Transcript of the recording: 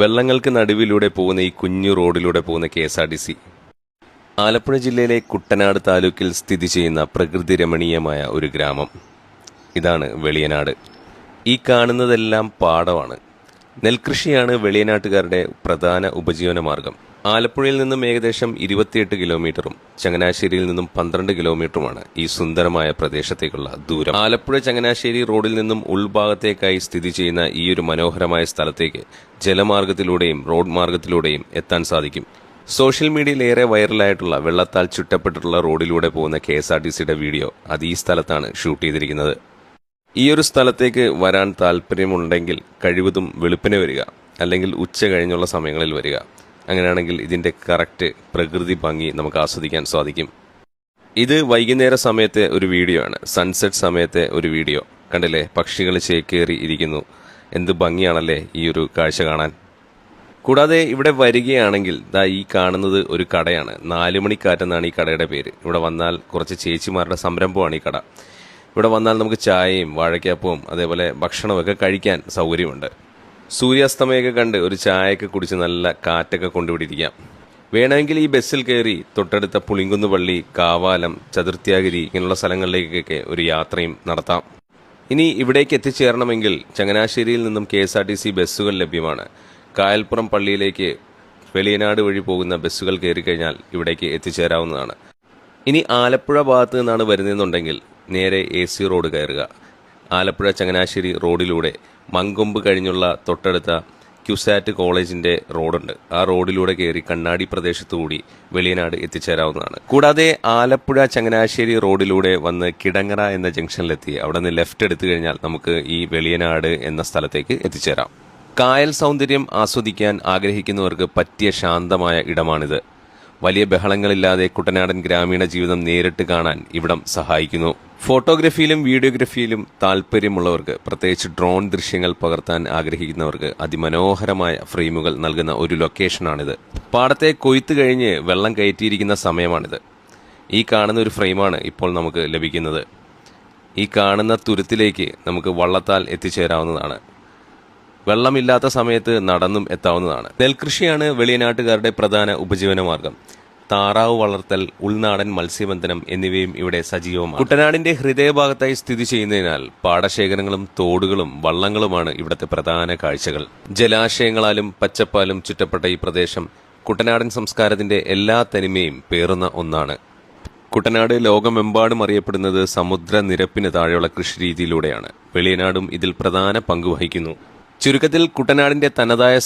വെള്ളങ്ങൾക്ക് നടുവിലൂടെ പോകുന്ന ഈ കുഞ്ഞു റോഡിലൂടെ പോകുന്ന KSRTC ആലപ്പുഴ ജില്ലയിലെ കുട്ടനാട് താലൂക്കിൽ സ്ഥിതി ചെയ്യുന്ന പ്രകൃതി രമണീയമായ ഒരു ഗ്രാമം. ഇതാണ് വെളിയനാട്. ഈ കാണുന്നതെല്ലാം പാടമാണ്. നെൽകൃഷിയാണ് വെളിയനാട്ടുകാരുടെ പ്രധാന ഉപജീവന മാർഗം. ആലപ്പുഴയിൽ നിന്നും ഏകദേശം 28 കിലോമീറ്ററും ചങ്ങനാശ്ശേരിയിൽ നിന്നും 12 കിലോമീറ്ററുമാണ് ഈ സുന്ദരമായ പ്രദേശത്തേക്കുള്ള ദൂരം. ആലപ്പുഴ ചങ്ങനാശ്ശേരി റോഡിൽ നിന്നും ഉൾഭാഗത്തേക്കായി സ്ഥിതി ചെയ്യുന്ന ഈ ഒരു മനോഹരമായ സ്ഥലത്തേക്ക് ജലമാർഗത്തിലൂടെയും റോഡ് മാർഗത്തിലൂടെയും എത്താൻ സാധിക്കും. സോഷ്യൽ മീഡിയയിൽ ഏറെ വൈറലായിട്ടുള്ള വെള്ളത്താൽ ചുറ്റപ്പെട്ടിട്ടുള്ള റോഡിലൂടെ പോകുന്ന KSRTCയുടെ വീഡിയോ അത് ഈ സ്ഥലത്താണ് ഷൂട്ട് ചെയ്തിരിക്കുന്നത്. ഈ ഒരു സ്ഥലത്തേക്ക് വരാൻ താല്പര്യമുണ്ടെങ്കിൽ കഴിവതും വെളുപ്പിനെ വരിക, അല്ലെങ്കിൽ ഉച്ച കഴിഞ്ഞുള്ള സമയങ്ങളിൽ വരിക. അങ്ങനെയാണെങ്കിൽ ഇതിന്റെ കറക്റ്റ് പ്രകൃതി ഭംഗി നമുക്ക് ആസ്വദിക്കാൻ സാധിക്കും. ഇത് വൈകുന്നേര സമയത്തെ ഒരു വീഡിയോ ആണ്, സൺസെറ്റ് സമയത്തെ ഒരു വീഡിയോ. കണ്ടില്ലേ, പക്ഷികൾ ചേക്കേറി ഇരിക്കുന്നു. എന്ത് ഭംഗിയാണല്ലേ ഈ ഒരു കാഴ്ച കാണാൻ. കൂടാതെ ഇവിടെ വരികയാണെങ്കിൽ ഈ കാണുന്നത് ഒരു കടയാണ്. 4 മണിക്കാറ്റെന്നാണ് ഈ കടയുടെ പേര്. ഇവിടെ വന്നാൽ കുറച്ച് ചേച്ചിമാരുടെ സംരംഭമാണ് ഈ കട. ഇവിടെ വന്നാൽ നമുക്ക് ചായയും വാഴയ്ക്കാപ്പവും അതേപോലെ ഭക്ഷണമൊക്കെ കഴിക്കാൻ സൗകര്യമുണ്ട്. സൂര്യാസ്തമയൊക്കെ കണ്ട് ഒരു ചായയൊക്കെ കുടിച്ച് നല്ല കാറ്റൊക്കെ കൊണ്ടുപിടിക്കാം. വേണമെങ്കിൽ ഈ ബസ്സിൽ കയറി തൊട്ടടുത്ത പുളിങ്കുന്ന് പള്ളി, കാവാലം, ചതുർത്ഥ്യാഗിരി ഇങ്ങനെയുള്ള സ്ഥലങ്ങളിലേക്കൊക്കെ ഒരു യാത്രയും നടത്താം. ഇനി ഇവിടേക്ക് എത്തിച്ചേരണമെങ്കിൽ ചങ്ങനാശ്ശേരിയിൽ നിന്നും KSRTC ബസ്സുകൾ ലഭ്യമാണ്. കായൽപ്പുറം പള്ളിയിലേക്ക് വെളിയനാട് വഴി പോകുന്ന ബസ്സുകൾ കയറിക്കഴിഞ്ഞാൽ ഇവിടേക്ക് എത്തിച്ചേരാവുന്നതാണ്. ഇനി ആലപ്പുഴ ഭാഗത്ത് നിന്നാണ് വരുന്നതെന്നുണ്ടെങ്കിൽ നേരെ AC റോഡ് കയറുക. ആലപ്പുഴ ചങ്ങനാശ്ശേരി റോഡിലൂടെ മങ്കൊമ്പ് കഴിഞ്ഞുള്ള തൊട്ടടുത്ത ക്യുസാറ്റ് കോളേജിന്റെ റോഡുണ്ട്. ആ റോഡിലൂടെ കയറി കണ്ണാടി പ്രദേശത്തുകൂടി വെളിയനാട് എത്തിച്ചേരാവുന്നതാണ്. കൂടാതെ ആലപ്പുഴ ചങ്ങനാശ്ശേരി റോഡിലൂടെ വന്ന് കിടങ്ങറ എന്ന ജംഗ്ഷനിലെത്തി അവിടെ നിന്ന് ലെഫ്റ്റ് എടുത്തു കഴിഞ്ഞാൽ നമുക്ക് ഈ വെളിയനാട് എന്ന സ്ഥലത്തേക്ക് എത്തിച്ചേരാം. കായൽ സൗന്ദര്യം ആസ്വദിക്കാൻ ആഗ്രഹിക്കുന്നവർക്ക് പറ്റിയ ശാന്തമായ ഇടമാണിത്. വലിയ ബഹളങ്ങളില്ലാതെ കുട്ടനാടൻ ഗ്രാമീണ ജീവിതം നേരിട്ട് കാണാൻ ഇവിടം സഹായിക്കുന്നു. ഫോട്ടോഗ്രഫിയിലും വീഡിയോഗ്രഫിയിലും താല്പര്യമുള്ളവർക്ക്, പ്രത്യേകിച്ച് ഡ്രോൺ ദൃശ്യങ്ങൾ പകർത്താൻ ആഗ്രഹിക്കുന്നവർക്ക് അതിമനോഹരമായ ഫ്രെയിമുകൾ നൽകുന്ന ഒരു ലൊക്കേഷനാണിത്. പാടത്തെ കൊയ്ത്ത് കഴിഞ്ഞ് വെള്ളം കയറ്റിയിരിക്കുന്ന സമയമാണിത്. ഈ കാണുന്ന ഒരു ഫ്രെയിമാണ് ഇപ്പോൾ നമുക്ക് ലഭിക്കുന്നത്. ഈ കാണുന്ന തുരുത്തിലേക്ക് നമുക്ക് വള്ളത്താൽ എത്തിച്ചേരാവുന്നതാണ്. വെള്ളമില്ലാത്ത സമയത്ത് നടന്നും എത്താവുന്നതാണ്. നെൽകൃഷിയാണ് വെളിയനാട്ടുകാരുടെ പ്രധാന ഉപജീവന മാർഗം. താറാവ് വളർത്തൽ, ഉൾനാടൻ മത്സ്യബന്ധനം എന്നിവയും ഇവിടെ സജീവമാണ്. കുട്ടനാടിന്റെ ഹൃദയഭാഗത്തായി സ്ഥിതി ചെയ്യുന്നതിനാൽ പാടശേഖരങ്ങളും തോടുകളും വള്ളങ്ങളുമാണ് ഇവിടുത്തെ പ്രധാന കാഴ്ചകൾ. ജലാശയങ്ങളാലും പച്ചപ്പാലും ചുറ്റപ്പെട്ട ഈ പ്രദേശം കുട്ടനാടൻ സംസ്കാരത്തിന്റെ എല്ലാ തനിമയും പേറുന്ന ഒന്നാണ്. കുട്ടനാട് ലോകമെമ്പാടും അറിയപ്പെടുന്നത് സമുദ്രനിരപ്പിന് താഴെയുള്ള കൃഷിരീതിയിലൂടെയാണ്. വെളിയനാടും ഇതിൽ പ്രധാന പങ്ക് വഹിക്കുന്നു. ചുരുക്കത്തിൽ കുട്ടനാടിന്റെ തനതായ